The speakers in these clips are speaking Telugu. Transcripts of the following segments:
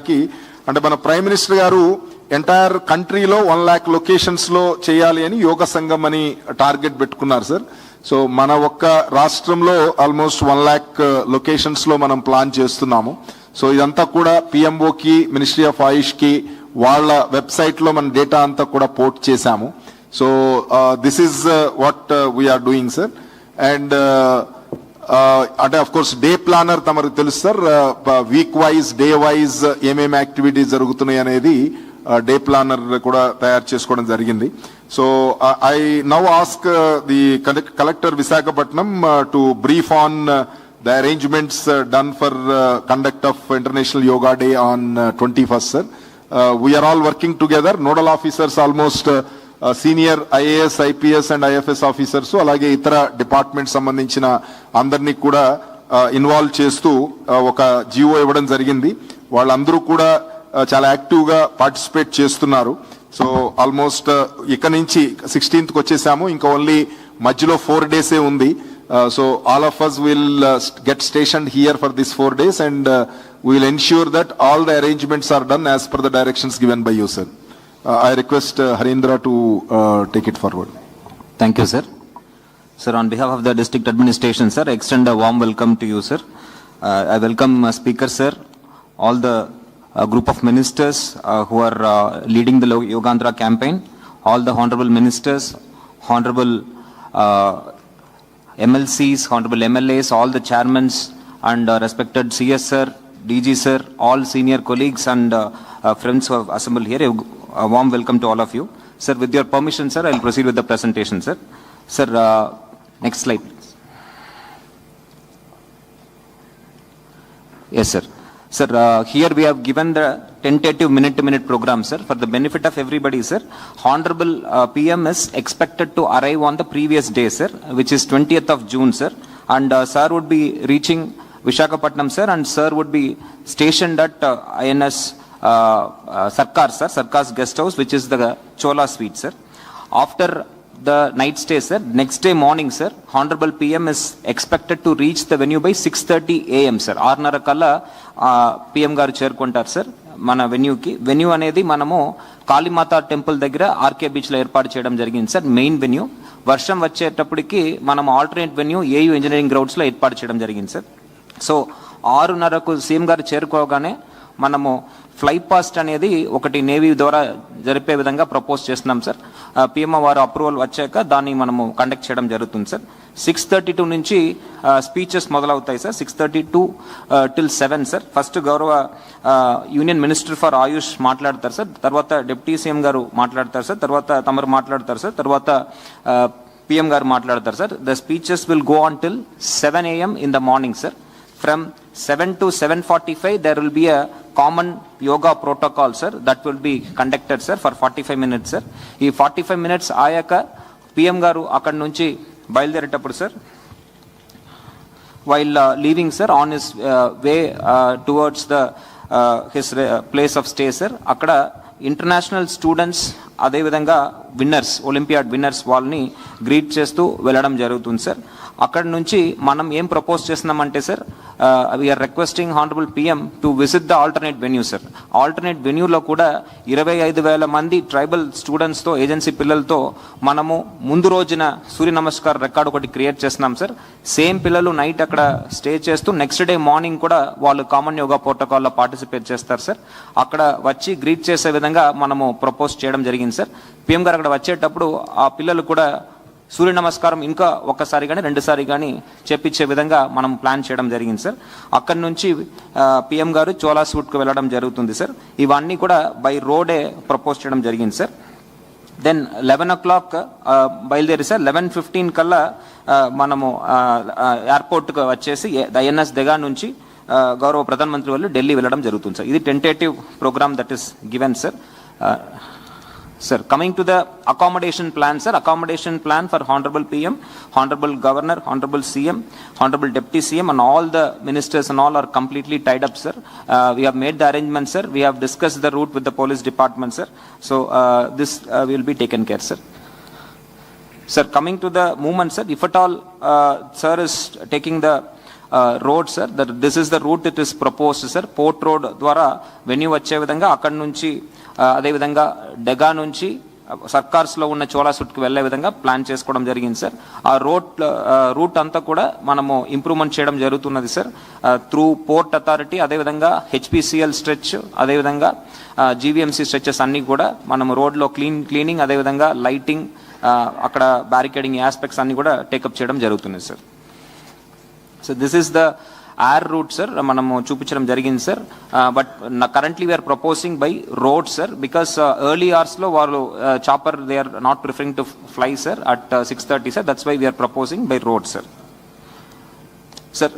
చేయడానికి, అంటే మన ప్రైమ్ మినిస్టర్ గారు ఎంటైర్ కంట్రీలో 1 lakh లొకేషన్స్ లో చేయాలి అని యోగ సంఘం అని టార్గెట్ పెట్టుకున్నారు సార్. సో మన ఒక్క రాష్ట్రంలో ఆల్మోస్ట్ 1 lakh లొకేషన్స్ లో మనం ప్లాన్ చేస్తున్నాము. సో ఇదంతా కూడా పిఎంఓకి, మినిస్ట్రీ ఆఫ్ ఆయుష్ కి వాళ్ళ వెబ్సైట్ లో మన డేటా అంతా కూడా పోర్ట్ చేశాము. So this is what we are doing sir. And అంటే అఫ్ కోర్స్ డే ప్లానర్ తమకు తెలుసు sir, week wise day wise ఏమేమి యాక్టివిటీస్ జరుగుతున్నాయి అనేది డే ప్లానర్ కూడా తయారు చేసుకోవడం జరిగింది. So I now ask the collector Visakhapatnam to brief on the arrangements done for conduct of International Yoga Day on 21st, sir. We are all working together. Nodal officers almost senior IAS, IPS and IFS officers, అలాగే ఇతర డిపార్ట్మెంట్ సంబంధించిన అందరినీ కూడా ఇన్వాల్వ్ చేస్తూ ఒక జీవో ఇవ్వడం జరిగింది. వాళ్ళందరూ కూడా చాలా యాక్టివ్ గా పార్టిసిపేట్ చేస్తున్నారు. సో ఆల్మోస్ట్ ఇక నుంచి 16th వచ్చేసాము, ఇంకా ఓన్లీ మధ్యలో 4 days ఉంది. So all of us will get stationed here for these 4 days, and we will ensure that all the arrangements are done as per the directions given by you, sir. I request Harindra to take it forward. Thank you, sir. Sir, on behalf of the district administration, sir, I extend a warm welcome to you, sir. I welcome Speaker, sir, all the group of ministers who are leading the Yogandhra campaign, all the honorable ministers, honorable MLCs, honorable MLAs, all the chairmans and respected CS sir, DG sir, all senior colleagues and friends who have assembled here. A warm welcome to all of you. Sir, with your permission, sir, I will proceed with the presentation, sir. Sir, next slide, please. Yes, sir. Sir, here we have given the tentative minute-to-minute program, sir, for the benefit of everybody, sir. Honorable PM is expected to arrive on the previous day, sir, which is 20th of June, sir. And sir would be reaching Visakhapatnam, sir, and sir would be stationed at INS Sarkar, sir, Sarkar's guest house, which is the Chola suite, sir. After the night stay, sir, next day morning, sir, Honorable PM is expected to reach the venue by 6:30 AM, sir. 6:30 kalla PM garu చేరుకుంటారు సార్ మన వెన్యూకి. వెన్యూ అనేది మనము కాళీమాత టెంపుల్ దగ్గర ఆర్కే బీచ్ లో ఏర్పాటు చేయడం జరిగింది సార్. మెయిన్ వెన్యూ వర్షం వచ్చేటప్పటికి మనం alternate venue AU engineering grounds లో ఏర్పాటు చేయడం జరిగింది సార్. సో 6:30కు సీఎం గారు చేరుకోగానే మనము ఫ్లై పాస్ట్ అనేది ఒకటి నేవీ ద్వారా జరిపే విధంగా ప్రపోజ్ చేస్తున్నాం సార్. పిఎంఓ వారు అప్రూవల్ వచ్చాక దాన్ని మనము కండక్ట్ చేయడం జరుగుతుంది సార్. 6:32 నుంచి స్పీచెస్ మొదలవుతాయి సార్. 6:32 till 7 sir. ఫస్ట్ గౌరవ యూనియన్ మినిస్టర్ ఫర్ ఆయుష్ మాట్లాడతారు సార్, తర్వాత డిప్యూటీ సీఎం గారు మాట్లాడతారు సార్, తర్వాత తమరు మాట్లాడతారు సార్, తర్వాత పిఎం గారు మాట్లాడతారు sir. The speeches will go on till 7 AM in the morning, sir. From 7 to 7:45 there will be a common yoga protocol, sir, that will be conducted, sir, for 45 minutes, sir. ఈ 45 minutes ఆయక పిఎం గారు అక్కడి నుంచి బయలుదేరేటప్పుడు sir, while leaving, sir, on his way towards the his place of stay, sir, అక్కడ ఇంటర్నేషనల్ స్టూడెంట్స్ అదేవిధంగా విన్నర్స్, ఒలింపియాడ్ విన్నర్స్ వాళ్ళని గ్రీట్ చేస్తూ వెళ్ళడం జరుగుతుంది సార్. అక్కడ నుంచి మనం ఏం ప్రపోజ్ చేస్తున్నామంటే sir, we are requesting honourable PM to visit the alternate venue sir. Alternate వెన్యూలో కూడా 25,000 మంది ట్రైబల్ స్టూడెంట్స్తో, ఏజెన్సీ పిల్లలతో మనము ముందు రోజున సూర్య నమస్కార్ రికార్డు ఒకటి క్రియేట్ చేస్తున్నాం సార్. సేమ్ పిల్లలు నైట్ అక్కడ స్టే చేస్తూ నెక్స్ట్ డే మార్నింగ్ కూడా వాళ్ళు కామన్ యోగా ప్రోటోకాల్లో పార్టిసిపేట్ చేస్తారు సార్. అక్కడ వచ్చి గ్రీట్ చేసే విధంగా మనము ప్రపోజ్ చేయడం జరిగింది సార్. పిఎం గారు అక్కడ వచ్చేటప్పుడు ఆ పిల్లలు కూడా సూర్య నమస్కారం ఇంకా ఒక్కసారి కానీ 2సారి కానీ చెప్పించే విధంగా మనం ప్లాన్ చేయడం జరిగింది సార్. అక్కడి నుంచి పిఎం గారు చోలా సూట్కు వెళ్ళడం జరుగుతుంది సార్. ఇవన్నీ కూడా బై రోడే ప్రపోజ్ చేయడం జరిగింది సార్. దెన్ 11 o'clock బయలుదేరి సార్ 11:15 కల్లా మనము ఎయిర్పోర్ట్కి వచ్చేసి ఐఎన్ఎస్ దెగా నుంచి గౌరవ ప్రధానమంత్రి వాళ్ళు ఢిల్లీ వెళ్ళడం జరుగుతుంది సార్. ఇది tentative programme that is given sir. Sir, coming to the accommodation plan, sir, accommodation plan for Honorable PM, Honorable Governor, Honorable CM, Honorable Deputy CM and all the ministers and all are completely tied up, sir. We have made the arrangements, sir. We have discussed the route with the police department, sir. So, this will be taken care, sir. Sir, coming to the movement, sir, if at all, sir is taking the road sir, this is the route it is proposed sir. Port road ద్వారా వెన్యూ వచ్చే విధంగా అక్కడి నుంచి అదేవిధంగా డెగా నుంచి సర్కార్స్లో ఉన్న చోళాసుట్కి వెళ్లే విధంగా ప్లాన్ చేసుకోవడం జరిగింది సార్. ఆ రూట్ అంతా కూడా మనము ఇంప్రూవ్మెంట్ చేయడం జరుగుతున్నది సార్ త్రూ పోర్ట్ అథారిటీ, అదేవిధంగా హెచ్పిసిఎల్ స్ట్రెచ్, అదేవిధంగా జీవీఎంసీ స్ట్రెచెస్ అన్నీ కూడా మనము రోడ్లో క్లీనింగ్ అదేవిధంగా లైటింగ్, అక్కడ బ్యారికేడింగ్ ఆస్పెక్ట్స్ అన్ని కూడా టేకప్ చేయడం జరుగుతుంది sir. So this is the air route sir, మనము చూపించడం జరిగింది sir. But currently we are proposing by road sir, because early అవర్స్లో వాళ్ళు chopper they are not preferring to fly sir at 6:30 sir. That's why we are proposing by road sir. Sir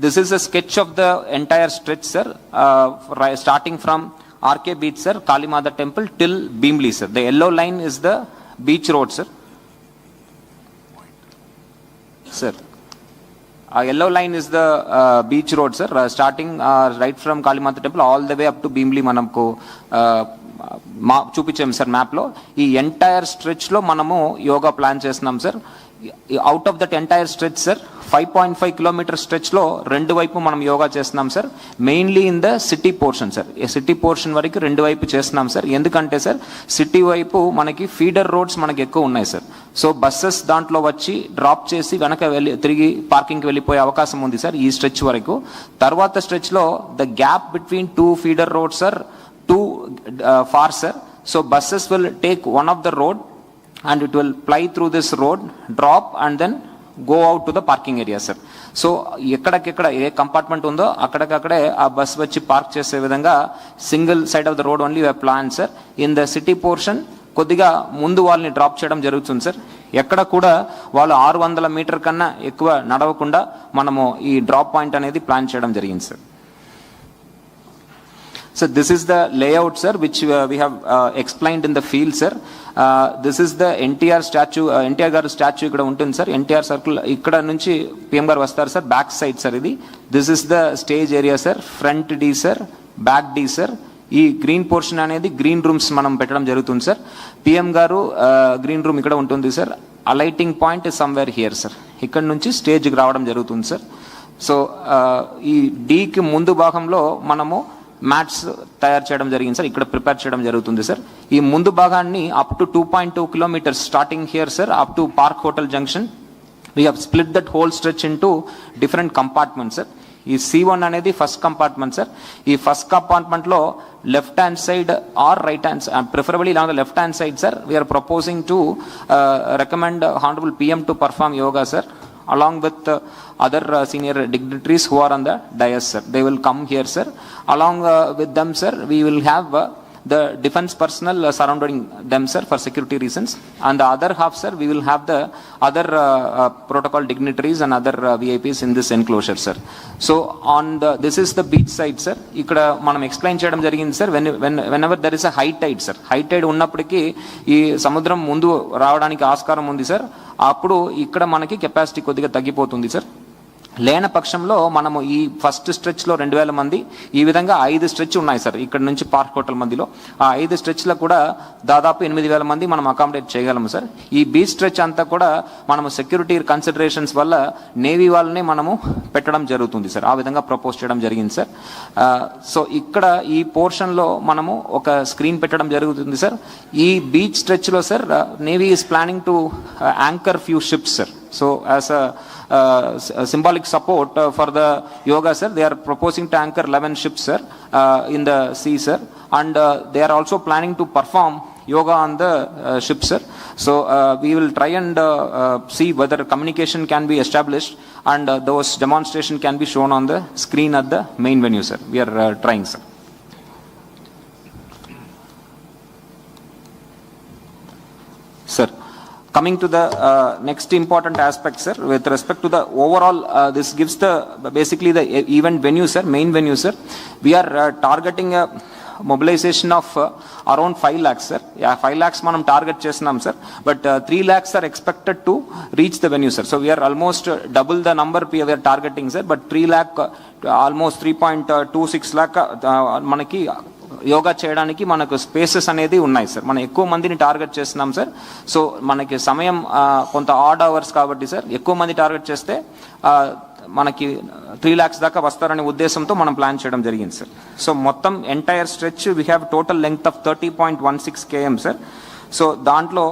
this is a sketch of the entire stretch sir, starting from RK beach sir, Kalimada temple till Beamli sir. The yellow line is the beach road sir. Sir, yellow line is the beach road sir, starting right from Kalimada temple all the way up to Beamli. Manamko చూపించాం సార్ మ్యాప్లో. ఈ ఎంటైర్ స్ట్రెచ్లో మనము యోగా ప్లాన్ చేస్తున్నాం sir. Out of that entire stretch sir 5.5 kilometre స్ట్రెచ్లో రెండు వైపు మనం యోగా చేస్తున్నాం sir. Mainly in the city portion sir, city portion వరకు రెండు వైపు చేస్తున్నాం సార్. ఎందుకంటే సార్ సిటీ వైపు మనకి ఫీడర్ రోడ్స్ మనకి ఎక్కువ ఉన్నాయి సార్. సో బస్సెస్ దాంట్లో వచ్చి డ్రాప్ చేసి వెనక తిరిగి పార్కింగ్కి వెళ్ళిపోయే అవకాశం ఉంది సార్ ఈ స్ట్రెచ్ వరకు. తర్వాత స్ట్రెచ్లో the gap between 2 feeder roads sir too far sir, so buses will take one of the road and it will ply through this road, drop and then go out to the parking area sir. So ఎక్కడికెక్కడ ఏ కంపార్ట్మెంట్ ఉందో అక్కడికక్కడే ఆ బస్ వచ్చి పార్క్ చేసే విధంగా single side of the road only plan sir. In the city portion కొద్దిగా ముందు వాళ్ళని డ్రాప్ చేయడం జరుగుతుంది సార్. ఎక్కడ కూడా వాళ్ళు 600 మీటర్ కన్నా ఎక్కువ నడవకుండా మనము ఈ డ్రాప్ పాయింట్ అనేది ప్లాన్ చేయడం జరిగింది sir. So this is the layout sir which we have explained in the field sir. This is the NTR statue, NTR garu statue ikkada untundi sir. NTR circle ikkada nunchi PM garu vastaru sir, back side sir idi. This is the stage area sir, front D sir, back D sir. ఈ గ్రీన్ పోర్షన్ అనేది గ్రీన్ రూమ్స్ మనం పెట్టడం జరుగుతుంది సార్. పిఎం గారు గ్రీన్ రూమ్ ఇక్కడ ఉంటుంది sir. Alighting point is somewhere here sir. ఇక్కడ నుంచి స్టేజ్కి రావడం జరుగుతుంది సార్. సో ఈ డీకి ముందు భాగంలో మనము మ్యాట్స్ తయారు చేయడం జరిగింది సార్, ఇక్కడ ప్రిపేర్ చేయడం జరుగుతుంది సార్. ఈ ముందు భాగాన్ని up to 2.2 kilometres starting here sir up to park hotel junction we have split that whole stretch in two different compartments sir. ఈ C1 అనేది ఫస్ట్ కంపార్ట్మెంట్ సార్. ఈ ఫస్ట్ కంపార్ట్మెంట్లో left hand side or right hand, preferably on the left hand side sir, we are proposing to recommend honourable PM to perform yoga sir, along with other senior dignitaries who are on the dais sir. They will come here sir. Along with them sir, we will have the defense personnel surrounding them sir for security reasons. And the other half sir, we will have the other protocol dignitaries and other VIPs in this enclosure sir. So on this is the beach side sir. Ikkada manam explain cheyadam jarigindi sir, whenever there is a high tide sir, high tide ఉన్నప్పటికీ ఈ సముద్రం ముందు రావడానికి ఆస్కారం ఉంది సార్. అప్పుడు ఇక్కడ మనకి కెపాసిటీ కొద్దిగా తగ్గిపోతుంది సార్. లేని పక్షంలో మనము ఈ ఫస్ట్ స్ట్రెచ్లో 2000 మంది, ఈ విధంగా 5 స్ట్రెచ్ ఉన్నాయి సార్ ఇక్కడ నుంచి పార్క్ హోటల్ మధ్యలో. ఆ 5 స్ట్రెచ్లో కూడా దాదాపు 8000 మంది మనం అకామిడేట్ చేయగలము సార్. ఈ బీచ్ స్ట్రెచ్ అంతా కూడా మనము సెక్యూరిటీ కన్సిడరేషన్స్ వల్ల నేవీ వాళ్ళని మనము పెట్టడం జరుగుతుంది సార్. ఆ విధంగా ప్రపోజ్ చేయడం జరిగింది సార్. సో ఇక్కడ ఈ పోర్షన్లో మనము ఒక స్క్రీన్ పెట్టడం జరుగుతుంది సార్. ఈ బీచ్ స్ట్రెచ్లో sir navy is planning to anchor few ships sir. So as a symbolic support for the yoga sir, they are proposing to anchor 11 ships sir in the sea sir, and they are also planning to perform yoga on the ship sir. So we will try and see whether communication can be established and those demonstration can be shown on the screen at the main venue sir. We are trying sir. Sir, coming to the next important aspect sir, with respect to the overall this gives the basically the event venue sir, main venue sir. We are targeting a mobilization of around 5 lakhs sir. Yeah, 5 lakhs manam target chesnam sir, but 3 lakhs are expected to reach the venue sir. So we are almost double the number we are targeting sir, but 3 lakh almost 3.26 lakh manaki yoga చేయడానికి మనకు స్పేసెస్ అనేది ఉన్నాయి సార్. మనం ఎక్కువ మందిని టార్గెట్ చేస్తున్నాం సార్. సో మనకి సమయం కొంత ఆడ్ అవర్స్ కాబట్టి సార్ ఎక్కువ మంది టార్గెట్ చేస్తే మనకి 3 lakhs దాకా వస్తారనే ఉద్దేశంతో మనం ప్లాన్ చేయడం జరిగింది సార్. సో మొత్తం entire stretch we have total length of 30.16 km sir. So దాంట్లో